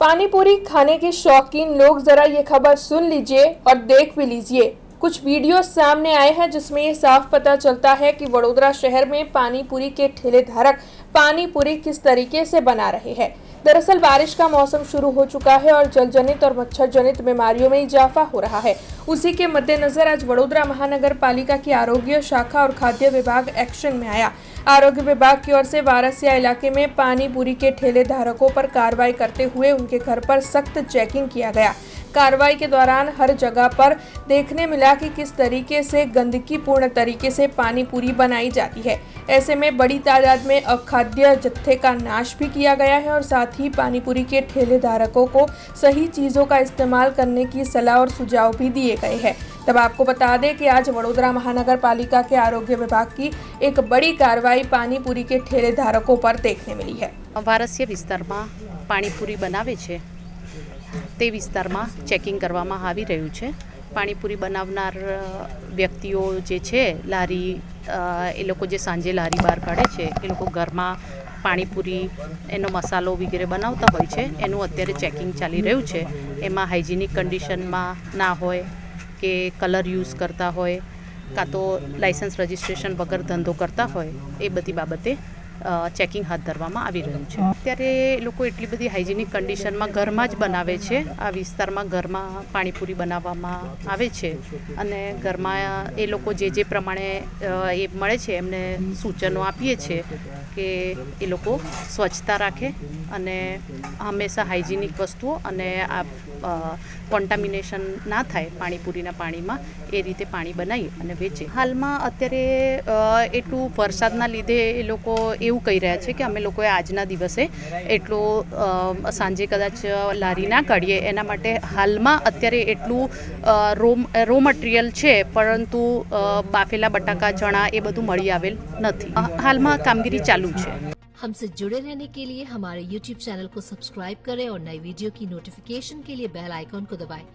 पानी पूरी खाने के शौकीन लोग जरा ये खबर सुन लीजिए और देख भी लीजिए। कुछ वीडियो सामने आए हैं जिसमें ये साफ पता चलता है कि वडोदरा शहर में पानी पूरी के ठेले धारक पानी पूरी किस तरीके से बना रहे हैं। दरअसल बारिश का मौसम शुरू हो चुका है और जल जनित और मच्छर जनित बीमारियों में इजाफा हो रहा है। उसी के मद्देनजर आज वडोदरा महानगर पालिका की आरोग्य शाखा और खाद्य विभाग एक्शन में आया। आरोग्य विभाग की ओर से वारसिया इलाके में पानी पूरी के ठेले धारकों पर कार्रवाई करते हुए उनके घर पर सख्त चेकिंग किया गया। कार्रवाई के दौरान हर जगह पर देखने मिला कि किस तरीके से गंदगी पूर्ण तरीके से पानी पूरी बनाई जाती है। ऐसे में बड़ी तादाद में अखाद्य जत्थे का नाश भी किया गया है और साथ ही पानी पूरी के ठेले धारकों को सही चीज़ों का इस्तेमाल करने की सलाह और सुझाव भी दिए गए हैं। तब आपको बता दें कि आज वडोदरा महानगर पालिका के आरोग्य विभाग की एक बड़ी कार्रवाई पानी पूरी के ठेले धारकों पर देखने मिली है। વારસિયા વિસ્તારમાં પાણીપુરી બનાવે છે તે વિસ્તારમાં ચેકિંગ કરવામાં આવી રહ્યું છે। પાણીપુરી બનાવનાર વ્યક્તિઓ જે છે લારી એ લોકો જે સાંજે લારી બહાર કાઢે છે એ લોકો ઘરમાં પાણીપુરી એનો મસાલો વગેરે બનાવતા હોય છે એનું અત્યારે ચેકિંગ ચાલી રહ્યું છે। એમાં હાઇજેનિક કન્ડિશનમાં ના હોય કે કલર યુઝ કરતા હોય કાં તો લાઇસન્સ રજિસ્ટ્રેશન વગર ધંધો કરતા હોય એ બધી બાબતે ચેકિંગ હાથ ધરવામાં આવી રહ્યું છે। અત્યારે લોકો એટલી બધી હાઇજેનિક કન્ડિશનમાં ઘરમાં જ બનાવે છે। આ વિસ્તારમાં ઘરમાં પાણીપુરી બનાવવામાં આવે છે અને ઘરમાં એ લોકો જે પ્રમાણે એ મળે છે એમને સૂચનો આપીએ છીએ કે એ લોકો સ્વચ્છતા રાખે અને હંમેશા હાઇજેનિક વસ્તુઓ અને આ કોન્ટામિનેશન ના થાય પાણીપુરીના પાણીમાં એ રીતે પાણી બનાવી અને વેચે। હાલમાં અત્યારે એટલું વરસાદના લીધે એ લોકો એવું કહી રહ્યા છે કે અમે લોકોએ આજના દિવસે એટલો સાંજે કદાચ લારી ના કાઢીએ એના માટે હાલમાં અત્યારે એટલું રો મટીરિયલ છે પરંતુ બાફેલા બટાકા ચણા એ બધું મળી આવેલ નથી। હાલમાં કામગીરી ચાલુ છે। हमसे जुड़े रहने के लिए हमारे YouTube चैनल को सब्सक्राइब करें और नई वीडियो की नोटिफिकेशन के लिए बेल आइकॉन को दबाएं।